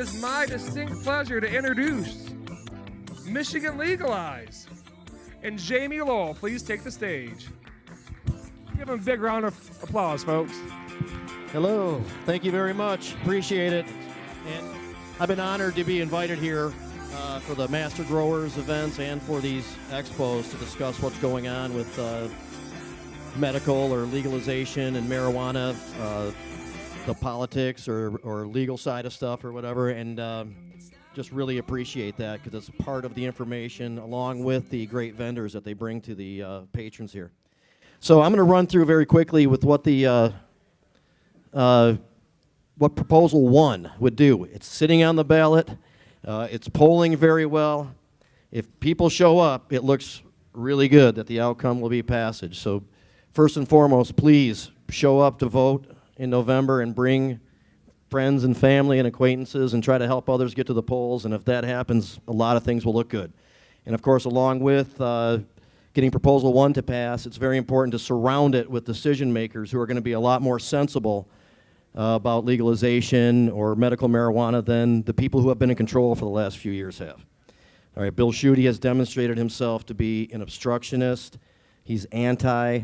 is my distinct pleasure to introduce Michigan Legalize. And Jamie Lowell, please take the stage. Give him a big round of applause, folks. Hello, thank you very much, appreciate it. And I've been honored to be invited here for the Master Growers events and for these expos to discuss what's going on with medical or legalization and marijuana, the politics or legal side of stuff or whatever, and just really appreciate that because it's part of the information along with the great vendors that they bring to the patrons here. So I'm going to run through very quickly with what the what Proposal 1 would do. It's sitting on the ballot. It's polling very well. If people show up, it looks really good that the outcome will be passage. So first and foremost, please show up to vote in November and bring friends and family and acquaintances and try to help others get to the polls. And if that happens, a lot of things will look good. And of course, along with getting Proposal 1 to pass, it's very important to surround it with decision makers who are going to be a lot more sensible about legalization or medical marijuana than the people who have been in control for the last few years have. All right, Bill Schuette has demonstrated himself to be an obstructionist. He's anti.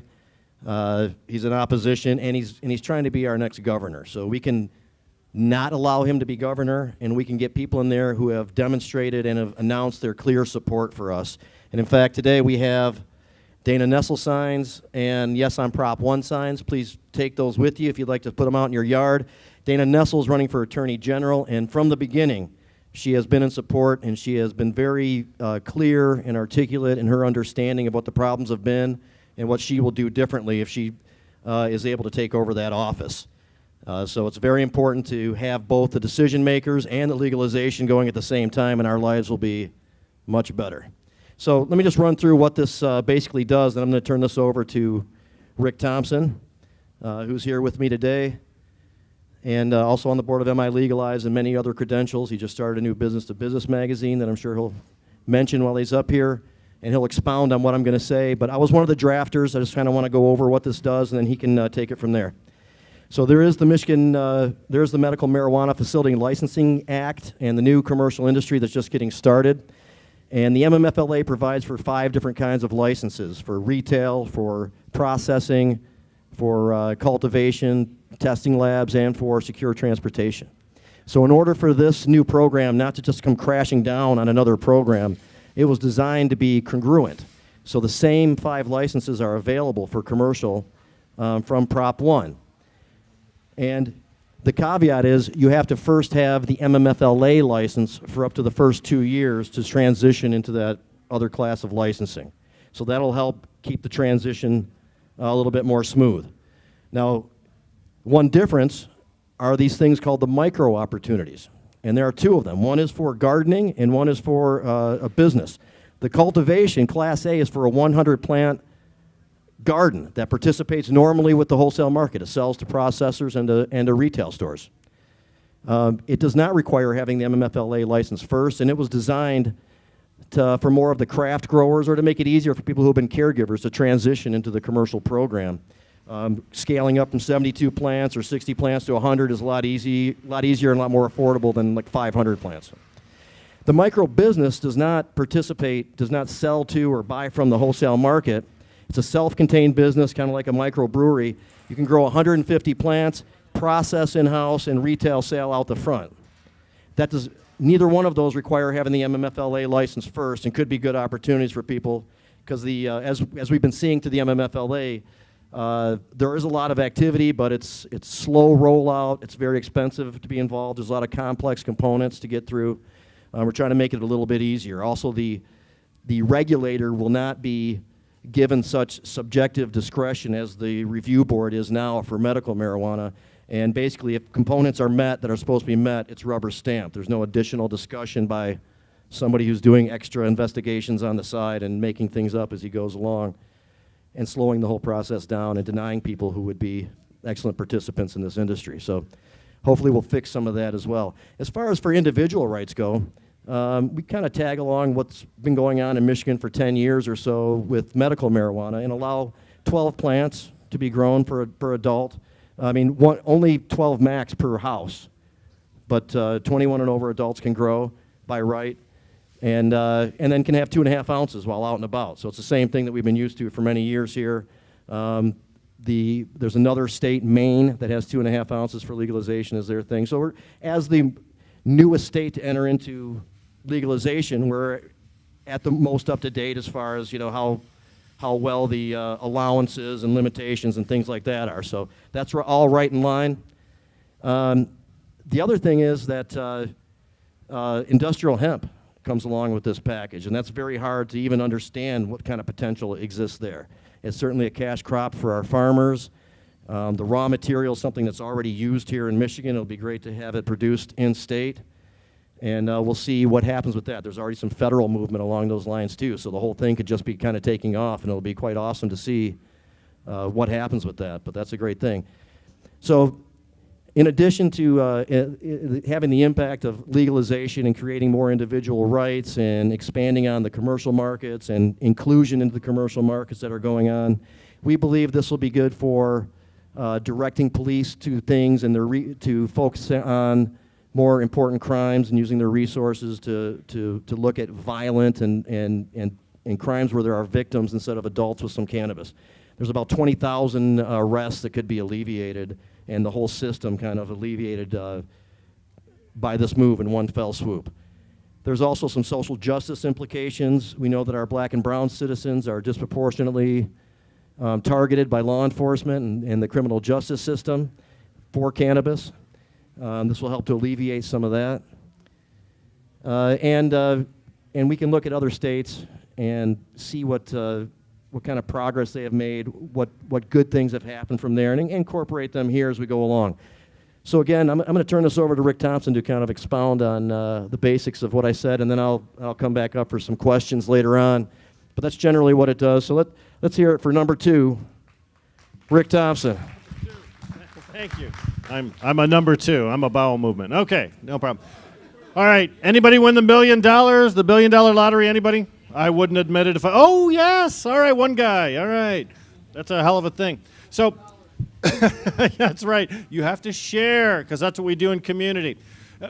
He's in opposition, and he's trying to be our next governor. So we can not allow him to be governor, and we can get people in there who have demonstrated and have announced their clear support for us. And in fact, today we have Dana Nessel signs and Yes on Prop 1 signs. Please take those with you if you'd like to put them out in your yard. Dana Nessel is running for Attorney General, and from the beginning, she has been in support, and she has been very clear and articulate in her understanding of what the problems have been and what she will do differently if she is able to take over that office. So it's very important to have both the decision makers and the legalization going at the same time, and our lives will be much better. So let me just run through what this basically does, and I'm going to turn this over to Rick Thompson, who's here with me today, and also on the board of MiLegalize and many other credentials. He just started a new business-to-business magazine that I'm sure he'll mention while he's up here, and he'll expound on what I'm going to say. But I was one of the drafters. I just kind of want to go over what this does, and then he can take it from there. So there is the there's the Medical Marijuana Facility Licensing Act and the new commercial industry that's just getting started. And the MMFLA provides for 5 different kinds of licenses: for retail, for processing, for cultivation, testing labs, and for secure transportation. So in order for this new program not to just come crashing down on another program, it was designed to be congruent. So the same 5 licenses are available for commercial from Prop 1. And the caveat is you have to first have the MMFLA license for up to the first 2 years to transition into that other class of licensing. So that'll help keep the transition a little bit more smooth. Now, one difference are these things called the micro opportunities. And there are 2 of them. One is for gardening and one is for a business. The cultivation, Class A, is for a 100-plant garden that participates normally with the wholesale market. It sells to processors and to retail stores. It does not require having the MMFLA license first, and it was designed for more of the craft growers or to make it easier for people who have been caregivers to transition into the commercial program. Scaling up from 72 plants or 60 plants to 100 is a lot easier and a lot more affordable than like 500 plants. The micro business does not participate, does not sell to or buy from the wholesale market. It's a self-contained business, kind of like a microbrewery. You can grow 150 plants, process in-house, and retail sale out the front. Neither one of those require having the MMFLA license first, and could be good opportunities for people because as we've been seeing to the MMFLA, there is a lot of activity, but it's slow rollout. It's very expensive to be involved. There's a lot of complex components to get through. We're trying to make it a little bit easier. Also, the regulator will not be given such subjective discretion as the review board is now for medical marijuana. And basically, if components are met that are supposed to be met, it's rubber stamped. There's no additional discussion by somebody who's doing extra investigations on the side and making things up as he goes along and slowing the whole process down and denying people who would be excellent participants in this industry. So hopefully we'll fix some of that as well. As far as for individual rights go, we kind of tag along what's been going on in Michigan for 10 years or so with medical marijuana and allow 12 plants to be grown per adult. I mean, only 12 max per house but 21 and over adults can grow by right, and then can have 2.5 ounces while out and about. So it's the same thing that we've been used to for many years here. There's another state, Maine, that has 2.5 ounces for legalization as their thing. So as the newest state to enter into legalization, we're at the most up to date as far as how well the allowances and limitations and things like that are. So that's all right in line. The other thing is that industrial hemp comes along with this package, and that's very hard to even understand what kind of potential exists there. It's certainly a cash crop for our farmers. The raw material is something that's already used here in Michigan. It'll be great to have it produced in-state, and we'll see what happens with that. There's already some federal movement along those lines too, so the whole thing could just be kind of taking off, and it'll be quite awesome to see what happens with that, but that's a great thing. So in addition to having the impact of legalization and creating more individual rights and expanding on the commercial markets and inclusion into the commercial markets that are going on, we believe this will be good for directing police to things and to focus on more important crimes and using their resources to look at violent and crimes where there are victims instead of adults with some cannabis. There's about 20,000 arrests that could be alleviated, and the whole system kind of alleviated by this move in one fell swoop. There's also some social justice implications. We know that our black and brown citizens are disproportionately targeted by law enforcement and the criminal justice system for cannabis. This will help to alleviate some of that. And we can look at other states and see what kind of progress they have made, what good things have happened from there, and incorporate them here as we go along. So again, I'm going to turn this over to Rick Thompson to kind of expound on the basics of what I said, and then I'll come back up for some questions later on. But that's generally what it does. So let's hear it for number 2, Rick Thompson. Thank you. I'm a number 2. I'm a bowel movement. Okay, no problem. All right, anybody win the $1 million, the $1 billion lottery? Anybody? I wouldn't admit it if oh, yes. All right, one guy. All right. That's a hell of a thing. So that's right. You have to share, because that's what we do in community.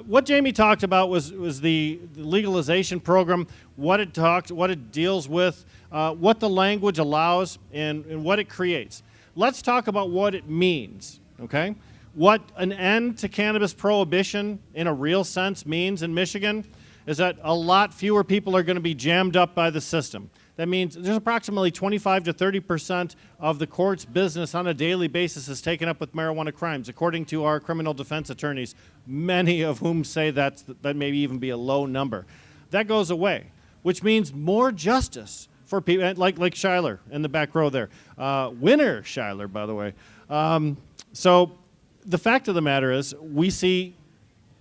What Jamie talked about was the legalization program, what it deals with, what the language allows, and what it creates. Let's talk about what it means, okay? What an end to cannabis prohibition in a real sense means in Michigan is that a lot fewer people are going to be jammed up by the system. That means there's approximately 25 to 30% of the court's business on a daily basis is taken up with marijuana crimes, according to our criminal defense attorneys, many of whom say that may even be a low number. That goes away, which means more justice for people, like Schuyler in the back row there. Winner Schuyler, by the way. So the fact of the matter is we see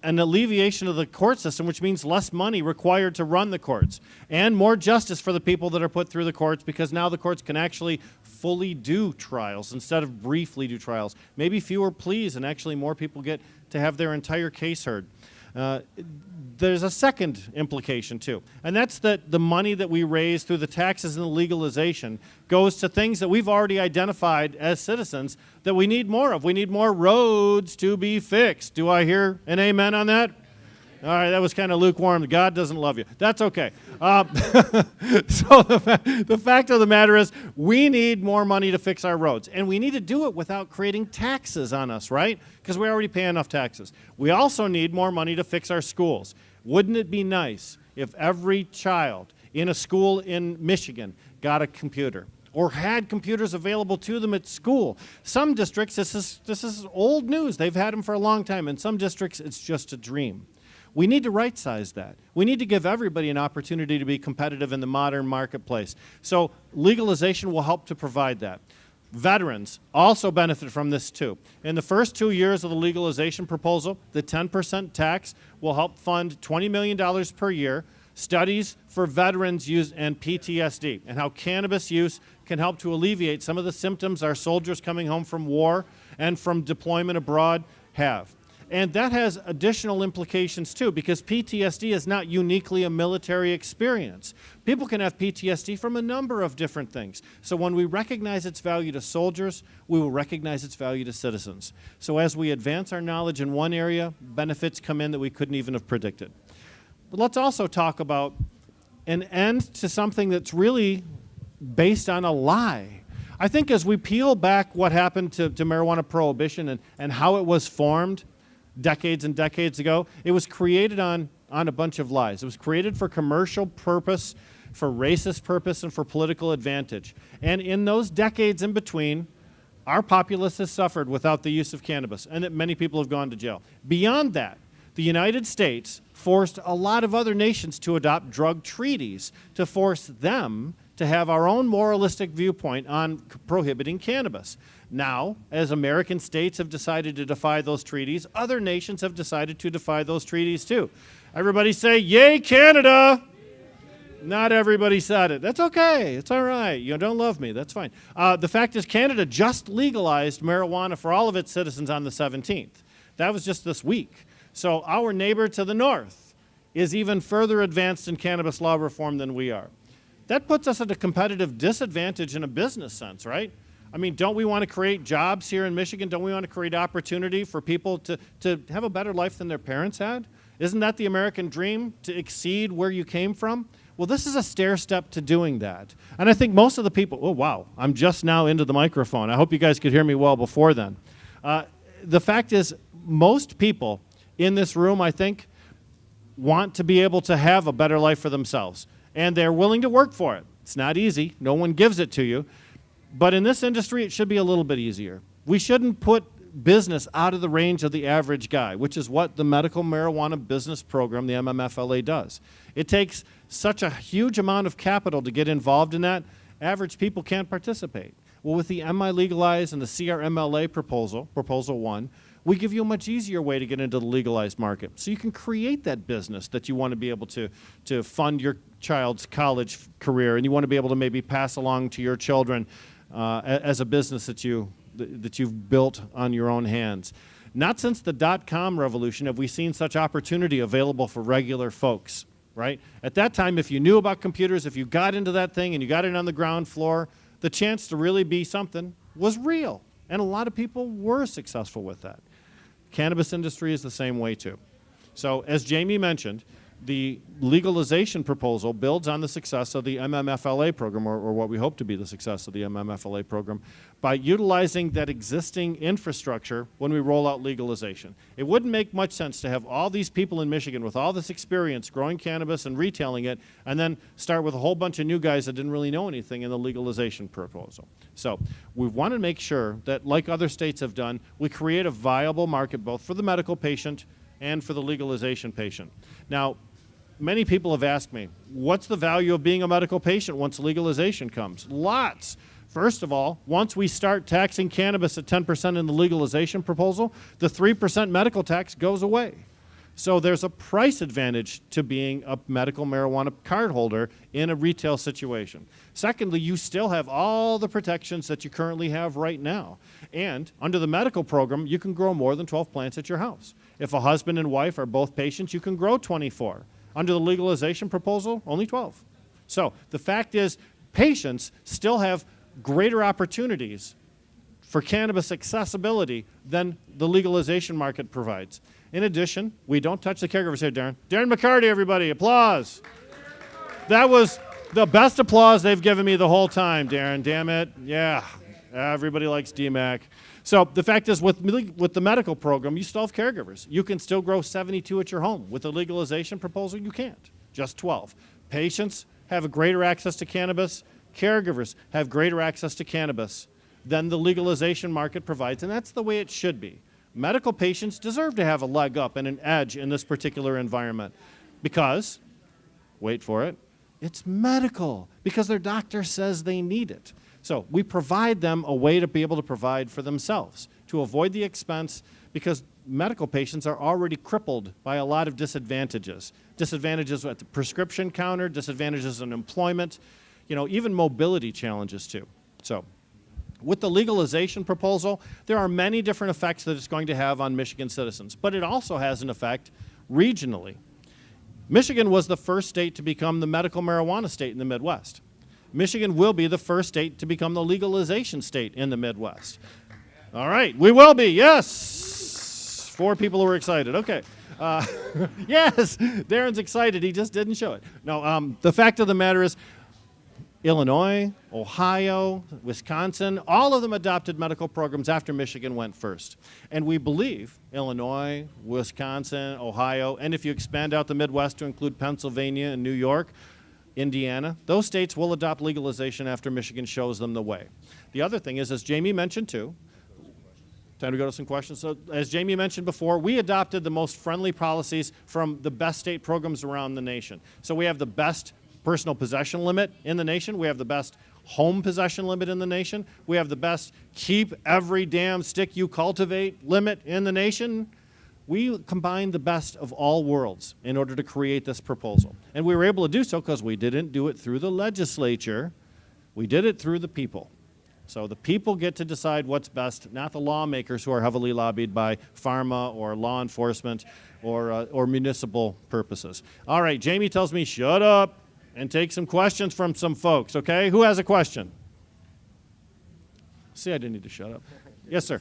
an alleviation of the court system, which means less money required to run the courts, and more justice for the people that are put through the courts, because now the courts can actually fully do trials instead of briefly do trials. Maybe fewer pleas, and actually more people get to have their entire case heard. There's a second implication too, and that's that the money that we raise through the taxes and the legalization goes to things that we've already identified as citizens that we need more of. We need more roads to be fixed. Do I hear an amen on that? All right, that was kind of lukewarm. God doesn't love you. That's okay. So the fact of the matter is we need more money to fix our roads, and we need to do it without creating taxes on us, right? Because we already pay enough taxes. We also need more money to fix our schools. Wouldn't it be nice if every child in a school in Michigan got a computer or had computers available to them at school? Some districts, this is old news. They've had them for a long time. In some districts, it's just a dream. We need to right-size that. We need to give everybody an opportunity to be competitive in the modern marketplace. So legalization will help to provide that. Veterans also benefit from this too. In the first 2 years of the legalization proposal, the 10% tax will help fund $20 million per year, studies for veterans use and PTSD, and how cannabis use can help to alleviate some of the symptoms our soldiers coming home from war and from deployment abroad have. And that has additional implications too, because PTSD is not uniquely a military experience. People can have PTSD from a number of different things. So when we recognize its value to soldiers, we will recognize its value to citizens. So as we advance our knowledge in one area, benefits come in that we couldn't even have predicted. But let's also talk about an end to something that's really based on a lie. I think as we peel back what happened to marijuana prohibition and how it was formed decades and decades ago, it was created on a bunch of lies. It was created for commercial purpose, for racist purpose, and for political advantage. And in those decades in between, our populace has suffered without the use of cannabis, and that many people have gone to jail. Beyond that, the United States forced a lot of other nations to adopt drug treaties to force them to have our own moralistic viewpoint on prohibiting cannabis. Now, as American states have decided to defy those treaties, other nations have decided to defy those treaties too. Everybody say, "Yay, Canada!" Not everybody said it. That's okay. It's all right. You don't love me. That's fine. The fact is, Canada just legalized marijuana for all of its citizens on the 17th. That was just this week. So our neighbor to the north is even further advanced in cannabis law reform than we are. That puts us at a competitive disadvantage in a business sense, right? I mean, don't we want to create jobs here in Michigan? Don't we want to create opportunity for people to have a better life than their parents had? Isn't that the American dream, to exceed where you came from? Well, this is a stair step to doing that. And I think most of the people, oh, wow, I'm just now into the microphone. I hope you guys could hear me well before then. The fact is, most people in this room, I think, want to be able to have a better life for themselves. And they're willing to work for it. It's not easy. No one gives it to you. But in this industry, it should be a little bit easier. We shouldn't put business out of the range of the average guy, which is what the Medical Marijuana Business Program, the MMFLA, does. It takes such a huge amount of capital to get involved in that, average people can't participate. Well, with the MiLegalize and the CRMLA proposal, Proposal 1, we give you a much easier way to get into the legalized market. So you can create that business that you want to be able to fund your child's college career, and you want to be able to maybe pass along to your children as a business that you've built on your own hands. Not since the dot-com revolution have we seen such opportunity available for regular folks, right? At that time, if you knew about computers, if you got into that thing and you got it on the ground floor, the chance to really be something was real. And a lot of people were successful with that. Cannabis industry is the same way too. So as Jamie mentioned, the legalization proposal builds on the success of the MMFLA program, or what we hope to be the success of the MMFLA program, by utilizing that existing infrastructure when we roll out legalization. It wouldn't make much sense to have all these people in Michigan with all this experience growing cannabis and retailing it, and then start with a whole bunch of new guys that didn't really know anything in the legalization proposal. So we want to make sure that, like other states have done, we create a viable market both for the medical patient and for the legalization patient. Now, many people have asked me, what's the value of being a medical patient once legalization comes? Lots. First of all, once we start taxing cannabis at 10% in the legalization proposal, the 3% medical tax goes away. So there's a price advantage to being a medical marijuana card holder in a retail situation. Secondly, you still have all the protections that you currently have right now. And under the medical program, you can grow more than 12 plants at your house. If a husband and wife are both patients, you can grow 24. Under the legalization proposal, only 12. So the fact is, patients still have greater opportunities for cannabis accessibility than the legalization market provides. In addition, we don't touch the caregivers here, Darren. Darren McCarty, everybody, applause. That was the best applause they've given me the whole time, Darren, damn it. Yeah, everybody likes DMAC. So the fact is, with the medical program, you still have caregivers. You can still grow 72 at your home. With the legalization proposal, you can't, just 12. Patients have a greater access to cannabis. Caregivers have greater access to cannabis than the legalization market provides, and that's the way it should be. Medical patients deserve to have a leg up and an edge in this particular environment because, wait for it, it's medical, because their doctor says they need it. So we provide them a way to be able to provide for themselves, to avoid the expense, because medical patients are already crippled by a lot of disadvantages. Disadvantages at the prescription counter, disadvantages in employment, even mobility challenges too. So with the legalization proposal, there are many different effects that it's going to have on Michigan citizens, but it also has an effect regionally. Michigan was the first state to become the medical marijuana state in the Midwest. Michigan will be the first state to become the legalization state in the Midwest. All right, we will be, yes. 4 people who are excited, okay. Yes, Darren's excited, he just didn't show it. No, the fact of the matter is, Illinois, Ohio, Wisconsin, all of them adopted medical programs after Michigan went first. And we believe Illinois, Wisconsin, Ohio, and if you expand out the Midwest to include Pennsylvania and New York, Indiana, those states will adopt legalization after Michigan shows them the way. The other thing is, as Jamie mentioned too, time to go to some questions. So as Jamie mentioned before, we adopted the most friendly policies from the best state programs around the nation. So we have the best personal possession limit in the nation. We have the best home possession limit in the nation. We have the best keep every damn stick you cultivate limit in the nation. We combined the best of all worlds in order to create this proposal. And we were able to do so because we didn't do it through the legislature. We did it through the people. So the people get to decide what's best, not the lawmakers who are heavily lobbied by pharma or law enforcement or municipal purposes. All right, Jamie tells me shut up and take some questions from some folks, okay? Who has a question? See, I didn't need to shut up. Yes, sir.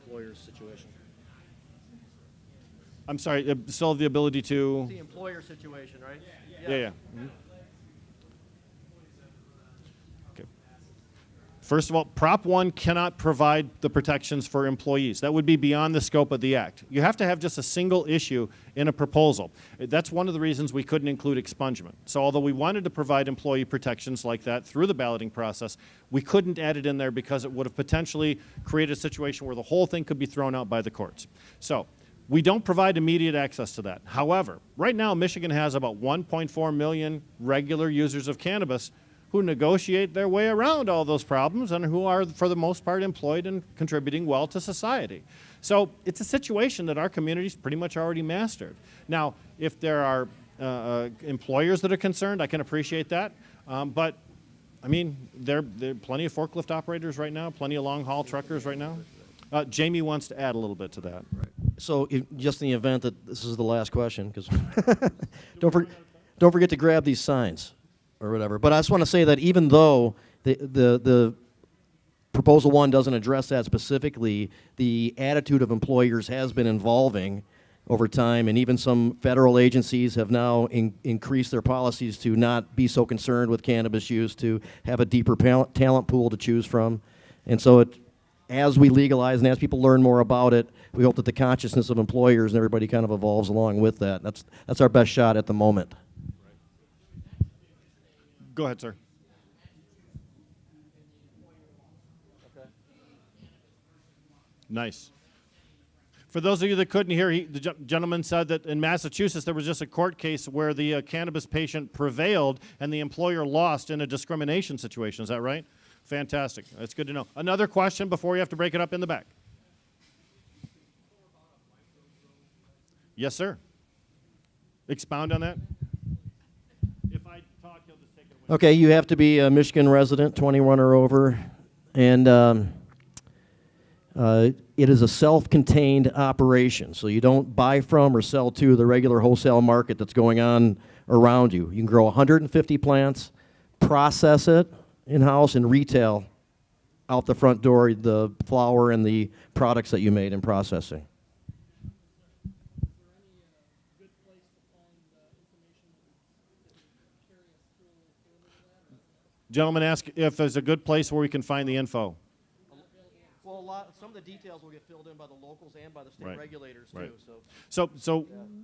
Employer's situation. I'm sorry, still have the ability to? The employer situation, right? Yeah. Mm-hmm. Okay. First of all, Prop 1 cannot provide the protections for employees. That would be beyond the scope of the act. You have to have just a single issue in a proposal. That's one of the reasons we couldn't include expungement. So although we wanted to provide employee protections like that through the balloting process, we couldn't add it in there because it would have potentially created a situation where the whole thing could be thrown out by the courts. So we don't provide immediate access to that. However, right now Michigan has about 1.4 million regular users of cannabis who negotiate their way around all those problems and who are, for the most part, employed and contributing well to society. So it's a situation that our community's pretty much already mastered. Now, if there are employers that are concerned, I can appreciate that. But, I mean, there are plenty of forklift operators right now, plenty of long-haul truckers right now. Jamie wants to add a little bit to that. Right. So just in the event that this is the last question, because don't forget to grab these signs or whatever. But I just want to say that even though the Proposal 1 doesn't address that specifically, the attitude of employers has been evolving over time, and even some federal agencies have now increased their policies to not be so concerned with cannabis use, to have a deeper talent pool to choose from. And so as we legalize and as people learn more about it, we hope that the consciousness of employers and everybody kind of evolves along with that. That's our best shot at the moment. Go ahead, sir. Okay. Nice. For those of you that couldn't hear, the gentleman said that in Massachusetts there was just a court case where the cannabis patient prevailed and the employer lost in a discrimination situation. Is that right? Fantastic. That's good to know. Another question before we have to break it up in the back. Yes, sir. Expound on that. If I talk, you'll just take it away. Okay, you have to be a Michigan resident, 21 or over, and it is a self-contained operation, so you don't buy from or sell to the regular wholesale market that's going on around you. You can grow 150 plants, process it in-house, and retail out the front door the flower and the products that you made in processing. Gentlemen ask if there's a good place where we can find the info. Well, some of the details will get filled in by the locals and by the state regulators too. So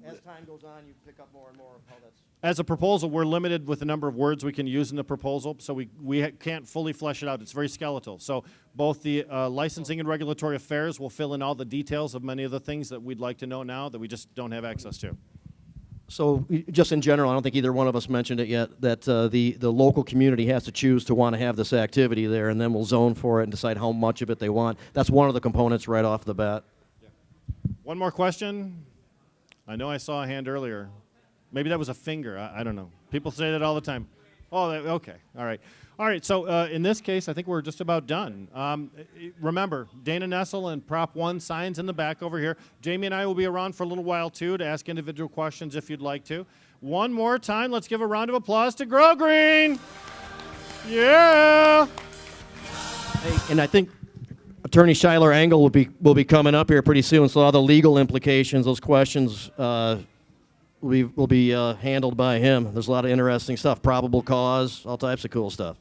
as time goes on, you pick up more and more of how that's. As a proposal, we're limited with the number of words we can use in the proposal, so we can't fully flesh it out. It's very skeletal. So both the licensing and regulatory affairs will fill in all the details of many of the things that we'd like to know now that we just don't have access to. So just in general, I don't think either one of us mentioned it yet, that the local community has to choose to want to have this activity there, and then we'll zone for it and decide how much of it they want. That's one of the components right off the bat. Yeah. One more question. I know I saw a hand earlier. Maybe that was a finger. I don't know. People say that all the time. Oh, okay. All right. All right. So in this case, I think we're just about done. Remember, Dana Nessel and Prop 1 signs in the back over here. Jamie and I will be around for a little while, too, to ask individual questions if you'd like to. One more time, let's give a round of applause to Grow Green. Yeah. Hey, and I think Attorney Schuyler Engel will be coming up here pretty soon, so all the legal implications, those questions will be handled by him. There's a lot of interesting stuff, probable cause, all types of cool stuff.